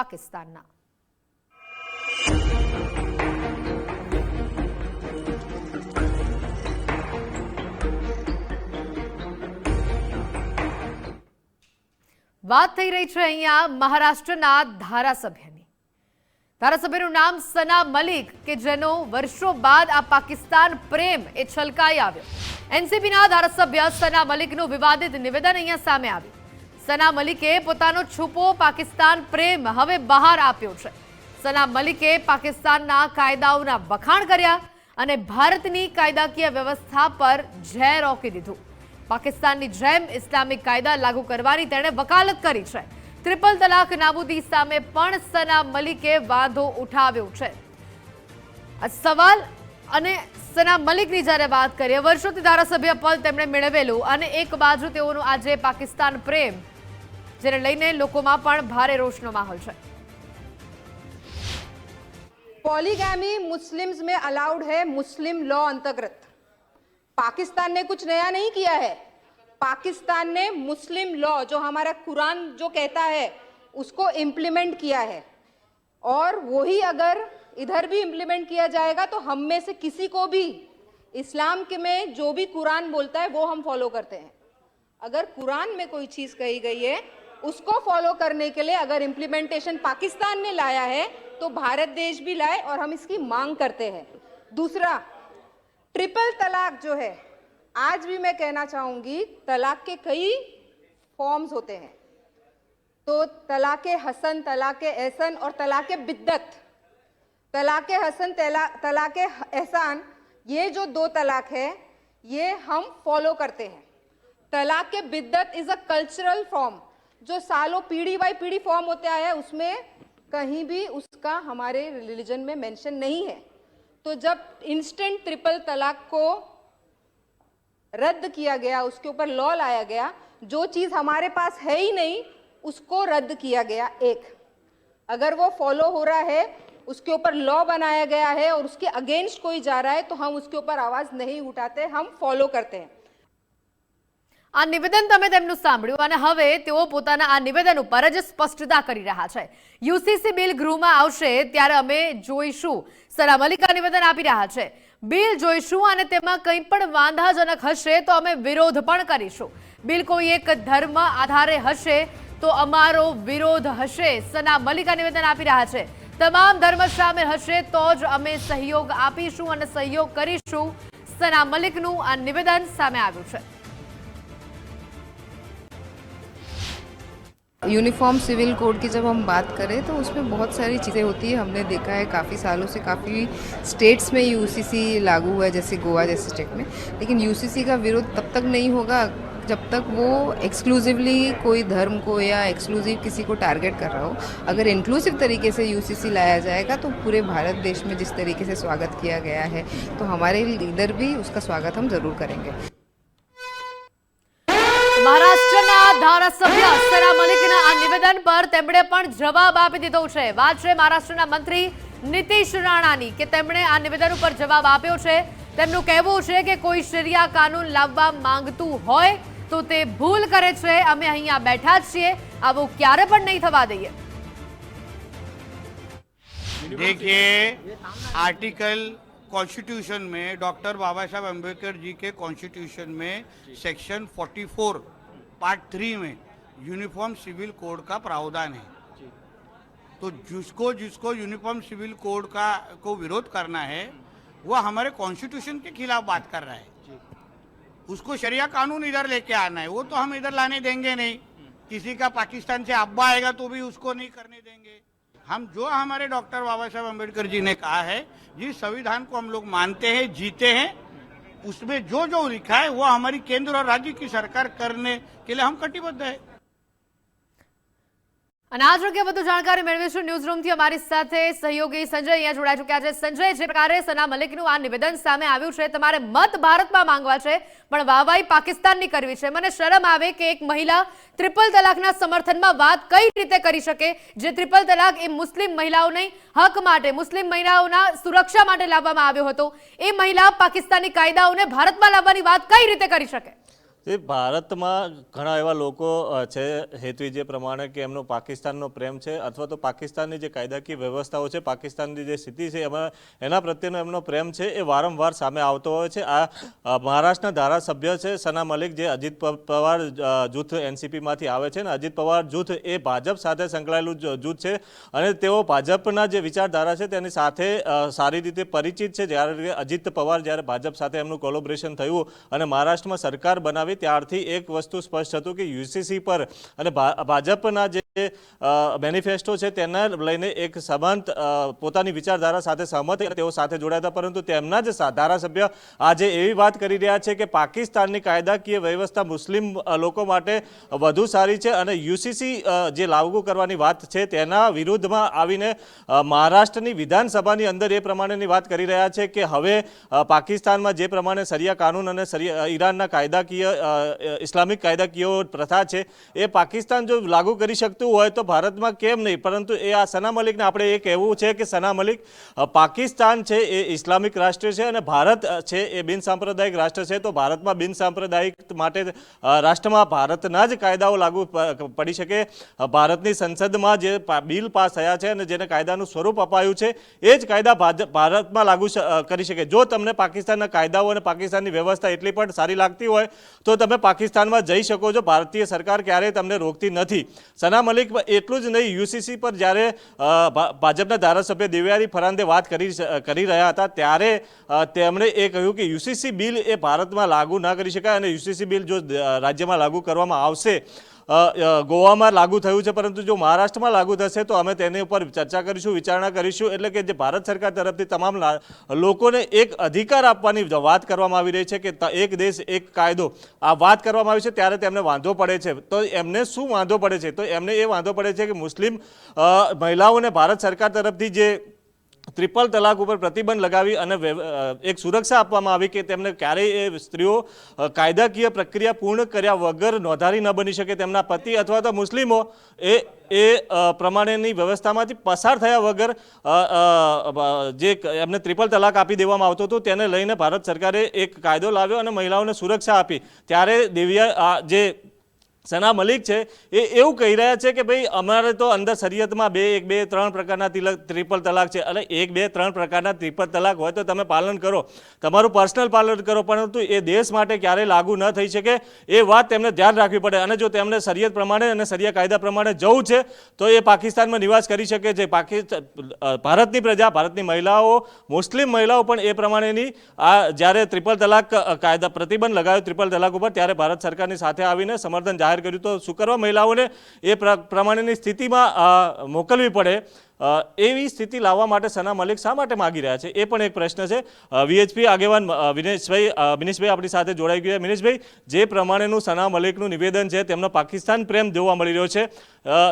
પાકિસ્તાનના। વાત થઈ રહી છે અહીંયા મહારાષ્ટ્રના ધારાસભ્યનું નામ સના મલિક કે જેનો વર્ષો બાદ આ પાકિસ્તાન પ્રેમ એ છલકાઈ આવ્યો। એનસીપીના ધારાસભ્ય સના મલિકનું વિવાદિત નિવેદન અહીંયા સામે આવ્યું। સના મલિકે પોતાનો છુપો પાકિસ્તાન પ્રેમ હવે બહાર આપ્યો છે। સના મલિકે પાકિસ્તાનના કાયદાઓના વખાણ કર્યા અને ભારતની કાયદાકીય વ્યવસ્થા પર ઝેર ઓકી દીધું। પાકિસ્તાનની જેમ ઇસ્લામિક કાયદા લાગુ કરવાની તેણે વકાલત કરી છે। ટ્રિપલ તલાક નાબૂદી સામે પણ સના મલિકે વાંધો ઉઠાવ્યો છે। આ સવાલ અને સના મલિકની જ્યારે વાત કરીએ, વર્ષોથી ધારાસભ્ય પદ તેમણે મેળવેલું અને એક બાજુ તેઓનો આજે પાકિસ્તાન પ્રેમ જેને લઈને લોકોમાં પણ ભારે રોષનો માહોલ છે। पॉलीगैमी मुस्लिम्स में अलाउड है मुस्लिम लॉ अंतर्गत। पाकिस्तान ने कुछ नया नहीं किया है। पाकिस्तान ने मुस्लिम लॉ जो हमारा कुरान जो कहता है उसको इम्प्लीमेंट किया है, और वही अगर इधर भी इम्प्लीमेंट किया जाएगा तो हम में से किसी को भी इस्लाम के में जो भी कुरान बोलता है वो हम फॉलो करते हैं। अगर कुरान में कोई चीज़ कही गई है उसको फॉलो करने के लिए अगर इम्प्लीमेंटेशन पाकिस्तान ने लाया है तो भारत देश भी लाए, और हम इसकी मांग करते हैं। दूसरा, ट्रिपल तलाक जो है, आज भी मैं कहना चाहूँगी तलाक के कई फॉर्म्स होते हैं। तो तलाक़े हसन, तलाक़े एहसन और तलाक़े बिद्दत। तलाक़े हसन, तलाक़े एहसान, ये जो दो तलाक है ये हम फॉलो करते हैं। तलाक़े बिद्दत इज़ अ कल्चरल फॉर्म जो सालों पीढ़ी बाई पीढ़ी फॉर्म होते आया है, उसमें कहीं भी उसका हमारे रिलीजन में मेंशन नहीं है। तो जब इंस्टेंट ट्रिपल तलाक को रद्द किया गया, उसके ऊपर लॉ लाया गया, जो चीज़ हमारे पास है ही नहीं उसको रद्द किया गया। एक, अगर वो फॉलो हो रहा है, उसके ऊपर लॉ बनाया गया है और उसके अगेंस्ट कोई जा रहा है तो हम उसके ऊपर आवाज़ नहीं उठाते, हम फॉलो करते हैं। આ નિવેદન તમે તેમનું સાંભળ્યું અને હવે તેઓ પોતાના આ નિવેદન ઉપર જ સ્પષ્ટતા કરી રહ્યા છે। યુસીસી બિલ ગૃહમાં આવશે ત્યારે અમે જોઈશું। સના મલિક આ નિવેદન આપી રહ્યા છે। બિલ જોઈશું અને તેમાં કંઈ પણ વાંધાજનક હશે તો અમે વિરોધ પણ કરીશું। બિલ કોઈ એક ધર્મ આધારે હશે તો અમારો વિરોધ હશે। સના મલિક આ નિવેદન આપી રહ્યા છે। તમામ ધર્મ સામેલ હશે તો જ અમે સહયોગ આપીશું અને સહયોગ કરીશું। સના મલિકનું આ નિવેદન સામે આવ્યું છે। यूनिफॉर्म सिविल कोड की जब हम बात करें तो उसमें बहुत सारी चीज़ें होती है। हमने देखा है काफ़ी सालों से काफ़ी स्टेट्स में यूसीसी लागू हुआ है, जैसे गोवा जैसे स्टेट में। लेकिन यूसीसी का विरोध तब तक नहीं होगा जब तक वो एक्सक्लूसिवली कोई धर्म को या एक्सक्लूसिव किसी को टारगेट कर रहा हो। अगर इंक्लूसिव तरीके से यूसीसी लाया जाएगा तो पूरे भारत देश में जिस तरीके से स्वागत किया गया है तो हमारे लीडर भी उसका स्वागत हम ज़रूर करेंगे। મહારાષ્ટ્રના ધારાસભ્ય સના મલિકના આ નિવેદન પર તેમણે પણ જવાબ આપી દીધો છે। વાત છે મહારાષ્ટ્રના મંત્રી નીતિશ રાણાની કે તેમણે આ નિવેદન ઉપર જવાબ આપ્યો છે। તેમનું કહેવું છે કે કોઈ શરિયા કાનૂન લાવવા માંગતું હોય તો તે ભૂલ કરે છે। અમે અહીંયા બેઠા જ છીએ, આવું ક્યારે પણ નહીં થવા દઈએ। देखिए, आर्टिकल कॉन्स्टिट्यूशन में डॉक्टर बाबा साहब अम्बेडकर जी के कॉन्स्टिट्यूशन में सेक्शन 44 पार्ट 3 में यूनिफॉर्म सिविल कोड का प्रावधान है। तो जिसको यूनिफॉर्म सिविल कोड को विरोध करना है वह हमारे कॉन्स्टिट्यूशन के खिलाफ बात कर रहा है। उसको शरिया कानून इधर लेके आना है, वो तो हम इधर लाने देंगे नहीं। किसी का पाकिस्तान से अब्बा आएगा तो भी उसको नहीं करने देंगे। हम जो हमारे डॉक्टर बाबा साहब अम्बेडकर जी ने कहा है, जिस संविधान को हम लोग मानते हैं, जीते हैं, उसमें जो जो लिखा है वो हमारी केंद्र और राज्य की सरकार करने के लिए हम कटिबद्ध है। અને આ અંગે વધુ જાણકારી મેળવીશું ન્યૂઝ રૂમથી। અમારી સાથે સહયોગી સંજય અહીંયા જોડાઈ ચૂક્યા છે। સંજય, જે પ્રકારે સના મલિકનું આ નિવેદન સામે આવ્યું છે, તમારે મત ભારતમાં માંગવા છે પણ વાહવાઈ પાકિસ્તાનની કરવી છે। મને શરમ આવે કે એક મહિલા ટ્રિપલ તલાકના સમર્થનમાં વાત કઈ રીતે કરી શકે? જે ટ્રિપલ તલાક એ મુસ્લિમ મહિલાઓની હક માટે, મુસ્લિમ મહિલાઓના સુરક્ષા માટે લાવવામાં આવ્યો હતો, એ મહિલા પાકિસ્તાની કાયદાઓને ભારતમાં લાવવાની વાત કઈ રીતે કરી શકે? જે ભારતમાં ઘણા એવા લોકો છે હેતવી જે પ્રમાણે કે એમનો પાકિસ્તાનનો પ્રેમ છે અથવા તો પાકિસ્તાનની જે કાયદાકીય વ્યવસ્થાઓ છે, પાકિસ્તાનની જે સ્થિતિ છે એમાં એના પ્રત્યેનો એમનો પ્રેમ છે એ વારંવાર સામે આવતો હોય છે. આ મહારાષ્ટ્રના ધારાસભ્ય છે સના મલિક, જે અજીત પવાર જૂથ એનસીપીમાંથી આવે છે, ને અજીત પવાર જૂથ એ ભાજપ સાથે સંકળાયેલું જૂથ છે અને તેઓ ભાજપના જે વિચારધારા છે તેની સાથે સારી રીતે પરિચિત છે. જ્યારે અજીત પવાર જ્યારે ભાજપ સાથે એમનું કોલોબરેશન થયું અને મહારાષ્ટ્રમાં સરકાર બનાવી ત્યારથી એક વસ્તુ સ્પષ્ટ હતું કે યુસીસી પર અને ભાજપના જે મેનિફેસ્ટો છે તેને લઈને એક સમાંત પોતાની વિચારધારા સાથે સહમત તેઓ સાથે જોડાયા હતા. પરંતુ તેમના જ ધારાસભ્ય આજે એવી વાત કરી રહ્યા છે કે પાકિસ્તાનની કાયદાકીય વ્યવસ્થા મુસ્લિમ લોકો માટે વધુ સારી છે અને યુસીસી જે લાગુ કરવાની વાત છે તેના વિરુદ્ધમાં આવીને મહારાષ્ટ્રની વિધાનસભાની અંદર એ પ્રમાણેની વાત કરી રહ્યા છે કે હવે પાકિસ્તાનમાં જે પ્રમાણે શરિયા કાનૂન અને ઈરાનના કાયદાકીય ઇસ્લામિક કાયદાકીય પ્રથા છે એ પાકિસ્તાન જો લાગુ કરી શકતું હોય તો ભારતમાં કેમ નહીં. પરંતુ એ આ સના મલિકને આપણે એ કહેવું છે કે સના મલિક, પાકિસ્તાન છે એ ઇસ્લામિક રાષ્ટ્ર છે અને ભારત છે એ બિન સાંપ્રદાયિક રાષ્ટ્ર છે. તો ભારતમાં બિન સાંપ્રદાયિક માટે રાષ્ટ્રમાં ભારતના જ કાયદાઓ લાગુ પડી શકે. ભારતની સંસદમાં જે બિલ પાસ થયા છે અને જેને કાયદાનું સ્વરૂપ અપાયું છે એ જ કાયદા ભારતમાં લાગુ કરી શકે. જો તમને પાકિસ્તાનના કાયદાઓ અને પાકિસ્તાનની વ્યવસ્થા એટલી પણ સારી લાગતી હોય તો તમે પાકિસ્તાનમાં જઈ શકો છો. ભારતીય સરકાર ક્યારેય તમને રોકતી નથી. સના મલિક એટલું જ નહીં, યુસીસી પર જ્યારે ભાજપના ધારાસભ્ય દેવયાની ફરાંદે વાત કરી રહ્યા હતા ત્યારે તેમણે એ કહ્યું કે યુસીસી બિલ એ ભારતમાં લાગુ ના કરી શકાય અને યુસીસી બિલ જો રાજ્યમાં લાગુ કરવામાં આવશે, ગોવામાં લાગુ થયું છે પરંતુ જો મહારાષ્ટ્રમાં લાગુ થશે તો અમે તેની ઉપર ચર્ચા કરીશું, વિચારણા કરીશું. એટલે કે જે ભારત સરકાર તરફથી તમામ લોકોને એક અધિકાર આપવાની વાત કરવામાં આવી રહી છે કે એક દેશ એક કાયદો આ વાત કરવામાં આવી છે ત્યારે તેમને વાંધો પડે છે. તો એમને શું વાંધો પડે છે? તો એમને એ વાંધો પડે છે કે મુસ્લિમ મહિલાઓને ભારત સરકાર તરફથી જે ટ્રિપલ તલાક ઉપર પ્રતિબંધ લગાવી અને એક સુરક્ષા આપવામાં આવી કે તેમને ક્યારેય એ સ્ત્રીઓ કાયદાકીય પ્રક્રિયા પૂર્ણ કર્યા વગર નોંધારી ન બની શકે. તેમના પતિ અથવા તો મુસ્લિમો એ પ્રમાણેની વ્યવસ્થામાંથી પસાર થયા વગર જે એમને ટ્રિપલ તલાક આપી દેવામાં આવતો હતો તેને લઈને ભારત સરકારે એક કાયદો લાવ્યો અને મહિલાઓને સુરક્ષા આપી. ત્યારે જે સના મલિક છે એ એવું કહી રહ્યા છે કે ભાઈ અમારે તો અંદર શરીયતમાં 1, 2, 3 પ્રકારના ટ્રિપલ તલાક છે અને 1, 2, 3 પ્રકારના ટ્રિપલ તલાક હોય તો તમે પાલન કરો, તમારું પર્સનલ પાલન કરો, પરંતુ એ દેશ માટે ક્યારેય લાગુ ન થઈ શકે એ વાત તેમને ધ્યાન રાખવી પડે. અને જો તેમને શરીયત પ્રમાણે અને શરિયા કાયદા પ્રમાણે જવું છે તો એ પાકિસ્તાનમાં નિવાસ કરી શકે છે. ભારતની પ્રજા, ભારતની મહિલાઓ, મુસ્લિમ મહિલાઓ પણ એ પ્રમાણેની જ્યારે ટ્રિપલ તલાક કાયદા પ્રતિબંધ લગાવ્યો ટ્રિપલ તલાક ઉપર ત્યારે ભારત સરકારની સાથે આવીને સમર્થન જાહેર કર્યું. તો શું કરવા મહિલાઓને એ પ્રમાણેની સ્થિતિમાં મોકલવી પડે એવી સ્થિતિ લાવવા માટે સના મલિક શા માટે માગી રહ્યા છે એ પણ એક પ્રશ્ન છે. વીએચપી આગેવાન મિનેશભાઈ આપણી સાથે જોડાઈ ગયા. મિનેશભાઈ, જે પ્રમાણેનું સના મલિકનું નિવેદન છે તેમનો પાકિસ્તાન પ્રેમ જોવા મળી રહ્યો છે.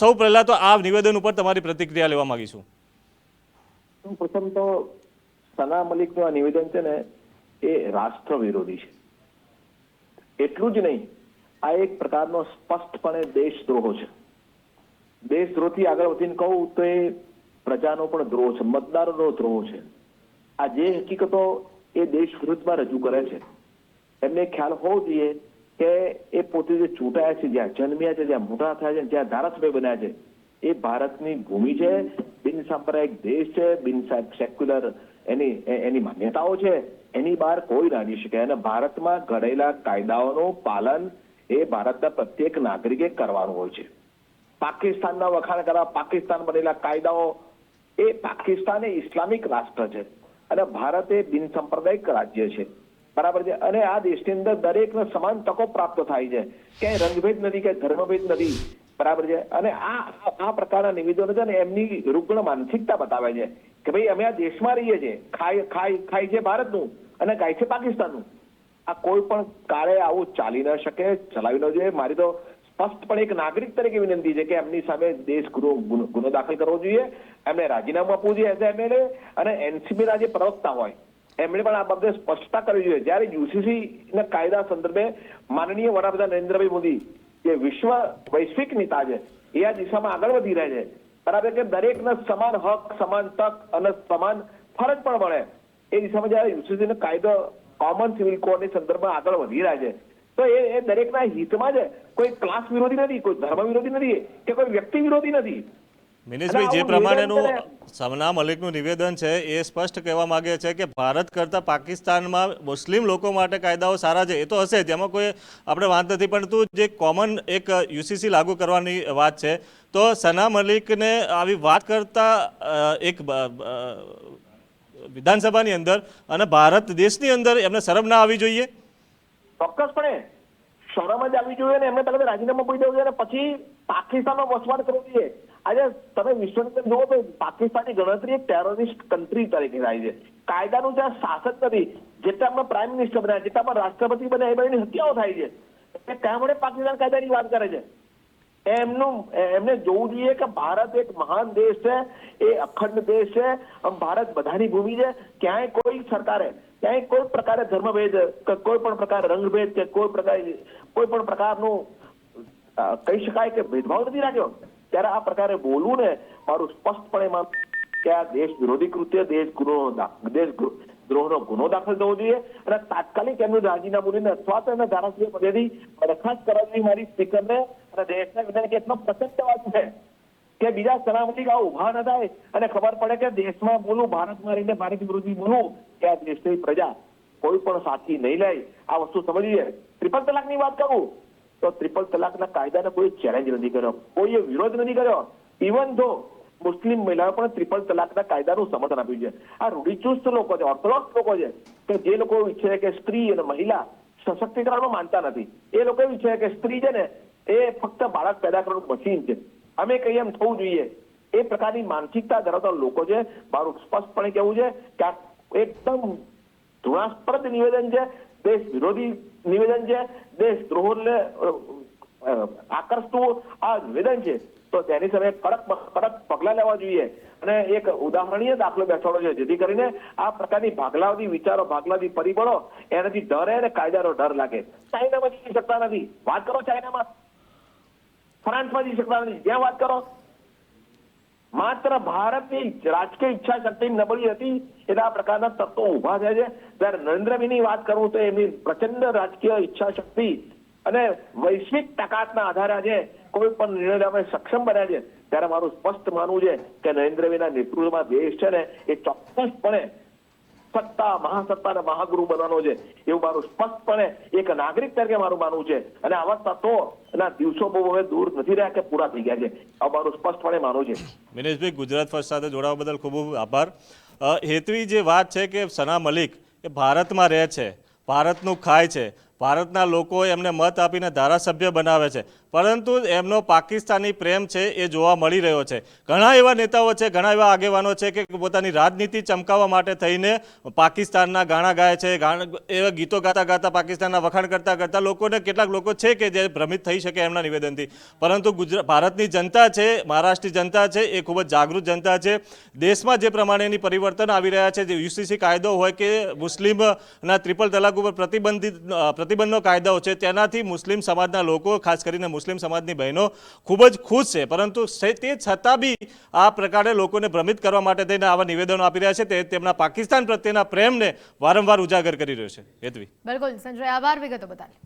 સૌ પહેલા તો આ નિવેદન ઉપર તમારી પ્રતિક્રિયા લેવા માંગીશું. પ્રથમ તો સના મલિકનું આ નિવેદન છે ને એ રાષ્ટ્ર વિરોધી છે. એટલું જ નહીં, આ એક પ્રકારનો સ્પષ્ટપણે દેશદ્રોહ છે. દેશદ્રોહથી આગળ વધીને કહું તો એ પ્રજાનો પણ દ્રોહ છે, મતદારોનો દ્રોહ છે. આ જે હકીકતો એ દેશ વિરુદ્ધમાં રજૂ કરે છે એમને ખ્યાલ હોવો જોઈએ કે એ પોતે જે ચૂંટાયા છે, જ્યાં જન્મ્યા છે, જ્યાં મોટા થયા છે, જ્યાં ધારાસભ્ય બન્યા છે એ ભારતની ભૂમિ છે, બિન સાંપ્રદાયિક દેશ છે, બિન સેક્યુલર એની માન્યતાઓ છે, એની બહાર કોઈ ના આવી શકે. અને ભારતમાં ઘડેલા કાયદાઓનું પાલન એ ભારતના પ્રત્યેક નાગરિકે કરવાનું હોય છે. પાકિસ્તાનના વખાણ કરવા, પાકિસ્તાન બનેલા કાયદાઓ, એ પાકિસ્તાન એ ઇસ્લામિક રાષ્ટ્ર છે અને ભારત એ બિન સાંપ્રદાયિક રાજ્ય છે, બરાબર છે. અને આ દેશની અંદર દરેકને સમાન તકો પ્રાપ્ત થાય છે, ક્યાંય રંગભેદ નથી, ક્યાંય ધર્મભેદ નથી, બરાબર છે. અને આ પ્રકારના નિવેદનો છે ને એમની રૂગ્ણ માનસિકતા બતાવે છે કે ભાઈ અમે આ દેશમાં રહીએ છીએ, ખાય છે ભારતનું અને ગાય છે પાકિસ્તાનનું. આ કોઈ પણ કાળે આવું ચાલી ન શકે, ચલાવી ન જોઈએ. મારી તો સ્પષ્ટપણે એક નાગરિક તરીકે વિનંતી છે કે એમની સામે દેશ ગુનો દાખલ કરવો જોઈએ, એમને રાજીનામું આપવું જોઈએ એઝ એમએલએ, અને એનસીપીના જે પ્રવક્તા હોય એમણે પણ આ બાબતે સ્પષ્ટતા કરવી જોઈએ. જ્યારે યુસીસી ના કાયદા સંદર્ભે માનનીય વડાપ્રધાન નરેન્દ્રભાઈ મોદી જે વૈશ્વિક નેતા છે એ આ દિશામાં આગળ વધી રહ્યા છે, બરાબર, કે દરેકને સમાન હક, સમાન તક અને સમાન ફરજ પણ મળે એ દિશામાં જયારે યુસીસી નો કાયદો કોમન સિવિલ કોડની સંદર્ભમાં આગળ વધી રહ્યા છે તો એ દરેકના હિતમાં છે. કોઈ ક્લાસ વિરોધી નથી, કોઈ ધર્મ વિરોધી નથી કે કોઈ વ્યક્તિ વિરોધી નથી. મિનેશભાઈ, જે પ્રમાણેનું સના મલિકનું નિવેદન છે એ સ્પષ્ટ કહેવા માંગે છે કે ભારત કરતાં પાકિસ્તાનમાં મુસ્લિમ લોકો માટે કાયદાઓ સારા છે. એ તો હશે, તેમાં કોઈ આપણે વાત નથી, પરંતુ જે કોમન એક યુસીસી લાગુ કરવાની વાત છે, તો સના મલિકને આવી વાત કરતા એક વિધાનસભાની અંદર અને ભારત દેશની અંદર એમને શરમ ના આવી જોઈએ? ચોક્કસપણે શરમ જ આવી જોઈએ ને એમને પહેલા રાજીનામું આપી દેવું જોઈએ અને પછી પાકિસ્તાનમાં વસવાટ કરવો જોઈએ. આજે તમે વિશ્વની અંદર જુઓ તો પાકિસ્તાનની ગણતરી એક ટેરરિસ્ટ કન્ટ્રી તરીકે થાય છે. કાયદાનું ત્યાં શાસન નથી. જેટલામાં પ્રાઇમ મિનિસ્ટર બન્યા, જેટલામાં રાષ્ટ્રપતિ બન્યા, એ બધાની હત્યાઓ થાય છે. એટલે ક્યાં મળે પાકિસ્તાન કાયદાની વાત કરે છે? એમને જોવું જોઈએ કે ભારત એક મહાન દેશ છે, એ અખંડ દેશ છે, ભારત બધાની ભૂમિ છે. ક્યાંય કોઈ સરકારે ક્યાંય કોઈ પ્રકારે ધર્મભેદ કે કોઈ પણ પ્રકારે રંગભેદ કે કોઈ પણ પ્રકારનું કહી શકાય કે ભેદભાવ નથી રાખ્યો. ત્યારે આ પ્રકારે બોલવું ને મારું સ્પષ્ટપણે માનવું કે આ દેશ વિરોધી કૃત્ય, દેશદ્રોહનો ગુનો દાખલ થવો જોઈએ અને તાત્કાલિક એમનું રાજીનામું લઈને અથવા તો એમના ધારાસભ્ય પદેથી બરખાસ્ત કરાવવી મારી સ્પીકરને અને દેશના વિધાન કે એટલો પ્રચંડ વાત છે કે બીજા સલામતી આ ઉભા ન થાય અને ખબર પડે કે દેશમાં બોલું, ભારતમાં રહીને ભારત વિરોધી બોલું કે આ દેશની પ્રજા કોઈ પણ સાથી નહીં લે. આ વસ્તુ સમજીએ. ટ્રિપલ તલાકની વાત કરું તો ટ્રિપલ તલાકના કાયદાને કોઈ ચેલેન્જ નથી કર્યો, કોઈએ વિરોધ નથી કર્યો. ઇવન ધો મુસ્લિમ મહિલાઓ પણ ટ્રિપલ તલાકના કાયદાનું સમર્થન આપ્યું છે. આ રૂઢિચુસ્ત લોકો છે, ઓર્થોડોક્સ લોકો છે કે જે લોકો ઈચ્છે કે સ્ત્રી અને મહિલા સશક્તિકરણમાં માનતા નથી. એ લોકો ઈચ્છે કે સ્ત્રી છે ને એ ફક્ત બાળક પેદા કરવાનું મશીન છે, અમે કહીએ એમ થવું જોઈએ. એ પ્રકારની માનસિકતા ધરાવતા લોકો છે. મારું સ્પષ્ટપણે કહેવું છે કે આ એકદમ ધૃણાસ્પદ નિવેદન છે, દેશ વિરોધી નિવેદન છે, દેશદ્રોહને આકર્ષતું આ નિવેદન છે. તો તેની સામે કડક પગલા લેવા જોઈએ અને એક ઉદાહરણીય દાખલો બેસાડો છે જેથી કરીને આ પ્રકારની ભાગલાવાદી વિચારો, ભાગલાવાદી પરિબળો એનાથી ડરે અને કાયદાનો ડર લાગે. ચાઇનામાં જઈ શકતા નથી, વાત કરો ચાઇનામાં. ફ્રાન્સમાં જઈ શકતા નથી, જ્યાં વાત કરો. માત્ર ભારતની રાજકીય ઈચ્છા શક્તિ નબળી હતી એટલે આ પ્રકારના તત્વો ઉભા થયા છે. જ્યારે નરેન્દ્રભાઈની વાત કરું તો એમની પ્રચંડ રાજકીય ઈચ્છા શક્તિ અને વૈશ્વિક તાકાતના આધારે આજે કોઈ પણ નિર્ણય લેવા સક્ષમ બન્યા છે. ત્યારે મારું સ્પષ્ટ માનવું છે કે નરેન્દ્રભાઈના નેતૃત્વમાં દેશ છે ને એ ચોક્કસપણે મહાસત્તા અને મહાગુરુ બનવાનો છે એવું મારું સ્પષ્ટપણે એક નાગરિક તરીકે મારું માનવું છે. અને આવા તત્વોના દિવસો બહુ હવે દૂર નથી રહ્યા કે પૂરા થઈ ગયા છે, આ મારું સ્પષ્ટપણે માનવું છે. મિનેશભાઈ, ગુજરાત ફર્સ્ટ સાથે જોડાવા બદલ ખૂબ ખૂબ આભાર. હેતવી જે વાત છે કે સના મલિક એ ભારતમાં રહે છે, ભારતનું ખાય છે, ભારતના લોકો એમને મત આપીને ધારાસભ્ય બનાવે છે, પરંતુ એમનો પાકિસ્તાની પ્રેમ છે એ જોવા મળી રહ્યો છે. ઘણા એવા નેતાઓ છે, ઘણા એવા આગેવાનો છે કે પોતાની રાજનીતિ ચમકાવવા માટે થઈને પાકિસ્તાનના ગાણા ગાય છે, એવા ગીતો ગાતા ગાતા પાકિસ્તાનના વખાણ કરતા કરતા લોકોને કેટલાક લોકો છે કે જે ભ્રમિત થઈ શકે એમના નિવેદનથી. પરંતુ ભારતની જનતા છે, મહારાષ્ટ્રની જનતા છે એ ખૂબ જ જાગૃત જનતા છે. દેશમાં જે પ્રમાણેની પરિવર્તન આવી રહ્યા છે, જે યુસીસી કાયદો હોય કે મુસ્લિમના ટ્રિપલ તલાક ઉપર પ્રતિબંધનો કાયદાઓ છે, તેનાથી મુસ્લિમ સમાજના લોકો, ખાસ કરીને મુસ્લિમ સમાજની બહેનો ખૂબ જ ખુશ છે. પરંતુ તે છતાં બી આ પ્રકારે લોકોને ભ્રમિત કરવા માટે થઈને આવા નિવેદનો આપી રહ્યા છે. તે તેમના પાકિસ્તાન પ્રત્યેના પ્રેમને વારંવાર ઉજાગર કરી રહ્યો છે. હેતવી, બિલકુલ સંજય, આભાર વિગતો બતાવી.